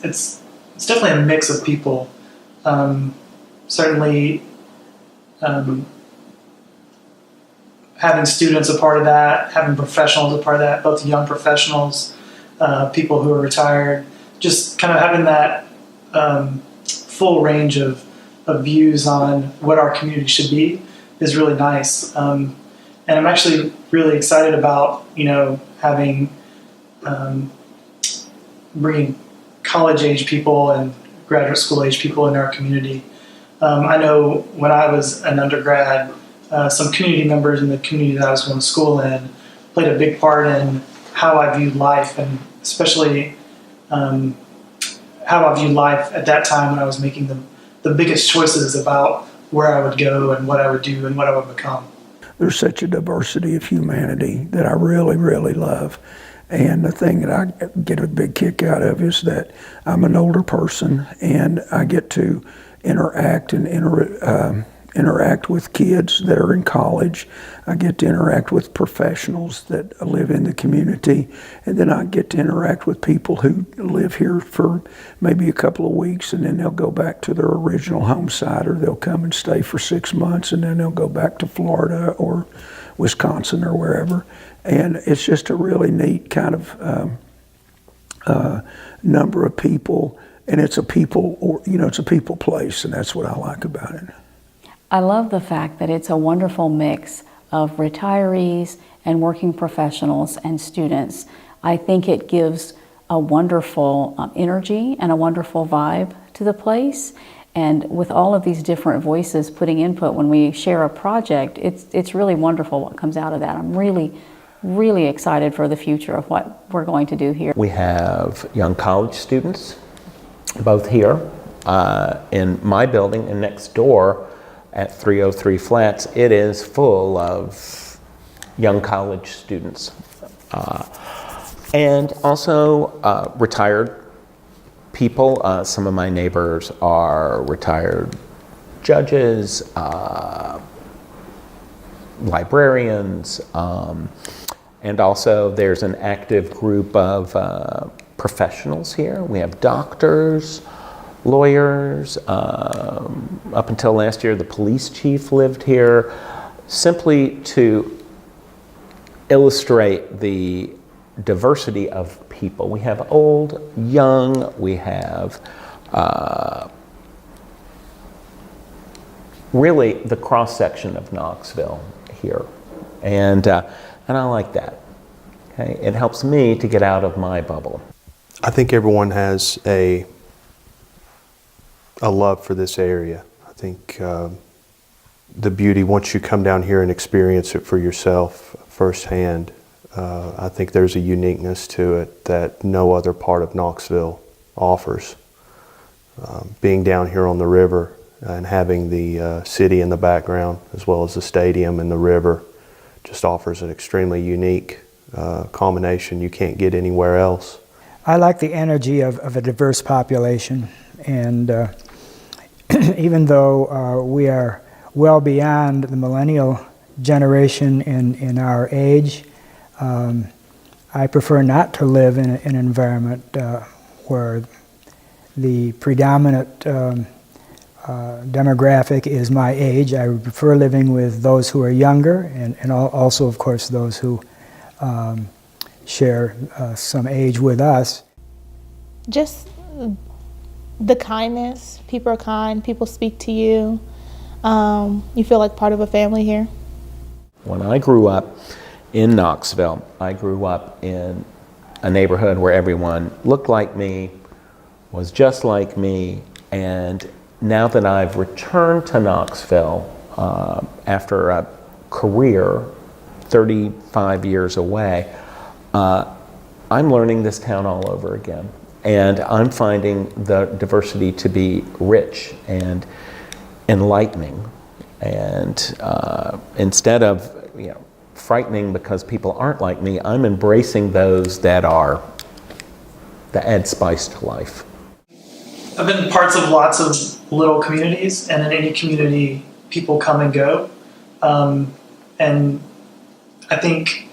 it's definitely a mix of people. Certainly, having students a part of that, having professionals a part of that, both young professionals, people who are retired, just kind of having that full range of views on what our community should be is really nice. And I'm actually really excited about, having, bringing college age people and graduate school age people in our community. I know when I was an undergrad, some community members in the community that I was going to school in played a big part in how I viewed life, and especially how I viewed life at that time when I was making the biggest choices about where I would go and what I would do and what I would become. There's such a diversity of humanity that I really, really love. And the thing that I get a big kick out of is that I'm an older person and I get to interact and interact with kids that are in college. I get to interact with professionals that live in the community, and then I get to interact with people who live here for maybe a couple of weeks, and then they'll go back to their original home site, or they'll come and stay for 6 months, and then they'll go back to Florida or Wisconsin or wherever. And it's just a really neat kind of number of people, and it's a people, it's a people place, and that's what I like about it. I love the fact that it's a wonderful mix of retirees and working professionals and students. I think it gives a wonderful energy and a wonderful vibe to the place. And with all of these different voices putting input when we share a project, it's really wonderful what comes out of that. I'm really, really excited for the future of what we're going to do here. We have young college students, both here in my building and next door at 303 Flats. It is full of young college students. And also retired people. Some of my neighbors are retired judges, librarians, and also there's an active group of professionals here. We have doctors, lawyers. Up until last year, the police chief lived here, simply to illustrate the diversity of people. We have old, young, we have really the cross-section of Knoxville here. And I like that. Okay? It helps me to get out of my bubble. I think everyone has a love for this area. I think the beauty, once you come down here and experience it for yourself firsthand, I think there's a uniqueness to it that no other part of Knoxville offers. Being down here on the river and having the city in the background, as well as the stadium and the river, just offers an extremely unique combination you can't get anywhere else. I like the energy of a diverse population, and even though we are well beyond the millennial generation in our age, I prefer not to live in an environment where the predominant demographic is my age. I would prefer living with those who are younger, and also, of course, those who share some age with us. Just the kindness. People are kind. People speak to you. You feel like part of a family here. When I grew up in Knoxville, I grew up in a neighborhood where everyone looked like me, was just like me, and now that I've returned to Knoxville after a career 35 years away, I'm learning this town all over again. And I'm finding the diversity to be rich and enlightening. And instead of frightening because people aren't like me, I'm embracing those that are, that add spice to life. I've been parts of lots of little communities, and in any community, people come and go. And I think,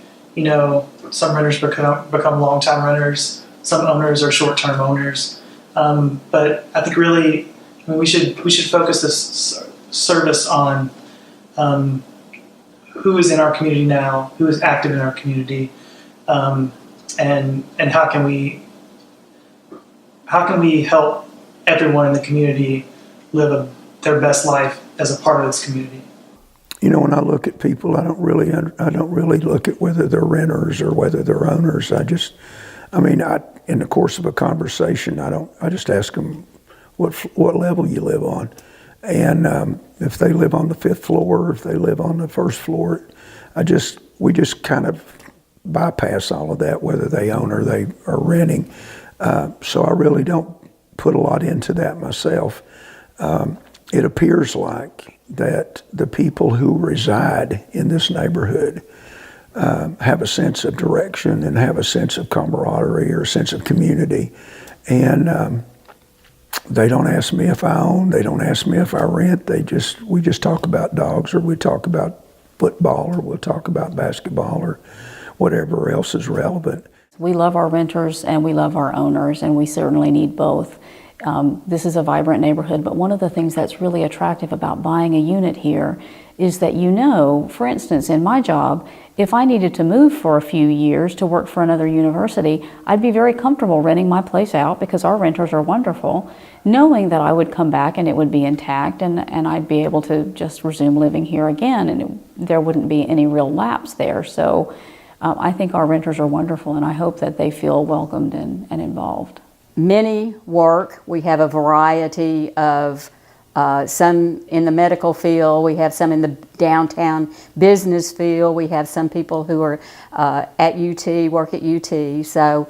some renters become long-time renters. Some owners are short-term owners. But I think really, we should focus this service on who is in our community now, who is active in our community, and how can we help everyone in the community live their best life as a part of this community. You know, when I look at people, I don't really look at whether they're renters or whether they're owners. In the course of a conversation, I just ask them what level you live on, and if they live on the 5th floor, or if they live on the 1st floor, we just kind of bypass all of that, whether they own or they are renting. So I really don't put a lot into that myself. It appears like that the people who reside in this neighborhood have a sense of direction and have a sense of camaraderie or a sense of community. And they don't ask me if I own, they don't ask me if I rent, we just talk about dogs, or we talk about football, or we'll talk about basketball, or whatever else is relevant. We love our renters and we love our owners, and we certainly need both. This is a vibrant neighborhood, but one of the things that's really attractive about buying a unit here is that, for instance, in my job, if I needed to move for a few years to work for another university, I'd be very comfortable renting my place out because our renters are wonderful, knowing that I would come back and it would be intact and I'd be able to just resume living here again, and there wouldn't be any real lapse there. So I think our renters are wonderful, and I hope that they feel welcomed and involved. Many work. We have a variety of some in the medical field, we have some in the downtown business field, we have some people who are at UT, work at UT, so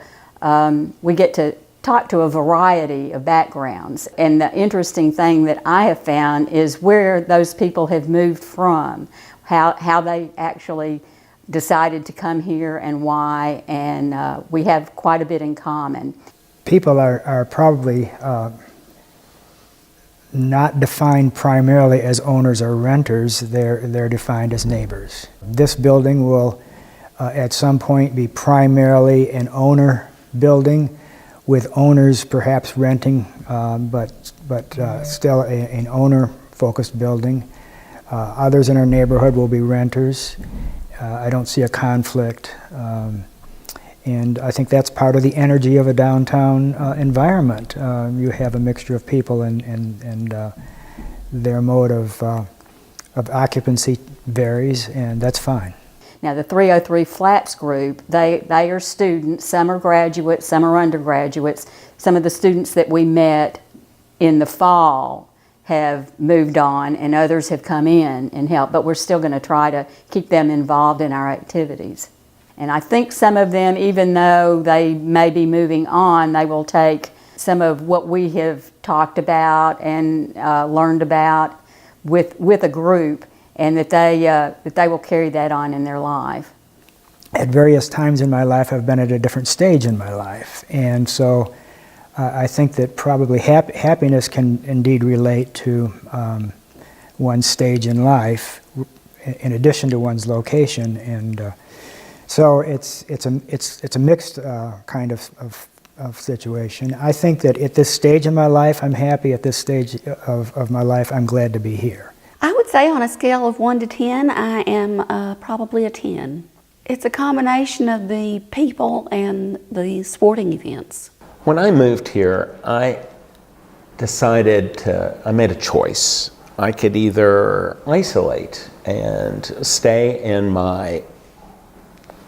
we get to talk to a variety of backgrounds. And the interesting thing that I have found is where those people have moved from, how they actually decided to come here and why, and we have quite a bit in common. People are probably not defined primarily as owners or renters, they're defined as neighbors. This building will at some point be primarily an owner building, with owners perhaps renting, but still an owner-focused building. Others in our neighborhood will be renters. I don't see a conflict. And I think that's part of the energy of a downtown environment. You have a mixture of people, and their mode of occupancy varies, and that's fine. Now the 303 Flats group, they are students, some are graduates, some are undergraduates. Some of the students that we met in the fall have moved on, and others have come in and helped, but we're still going to try to keep them involved in our activities. And I think some of them, even though they may be moving on, they will take some of what we have talked about and learned about with a group, and that they will carry that on in their life. At various times in my life, I've been at a different stage in my life, and so I think that probably happiness can indeed relate to one's stage in life, in addition to one's location, and so it's a mixed kind of situation. I think that at this stage in my life, I'm happy. At this stage of my life, I'm glad to be here. I would say on a scale of 1 to 10, I am probably a 10. It's a combination of the people and the sporting events. When I moved here, I made a choice. I could either isolate and stay in my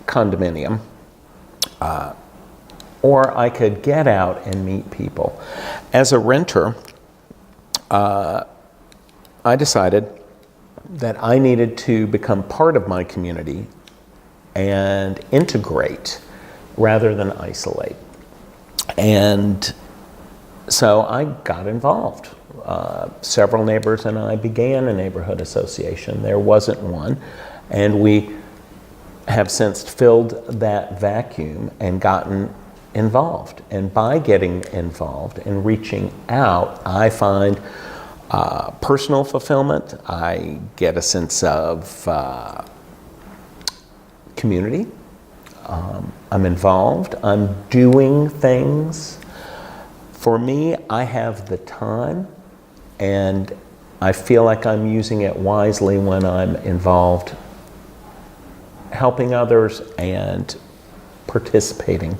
condominium, or I could get out and meet people. As a renter, I decided that I needed to become part of my community and integrate rather than isolate. And so I got involved. Several neighbors and I began a neighborhood association. There wasn't one, and we have since filled that vacuum and gotten involved. And by getting involved and reaching out, I find personal fulfillment. I get a sense of community. I'm involved. I'm doing things For me, I have the time, and I feel like I'm using it wisely when I'm involved helping others and participating.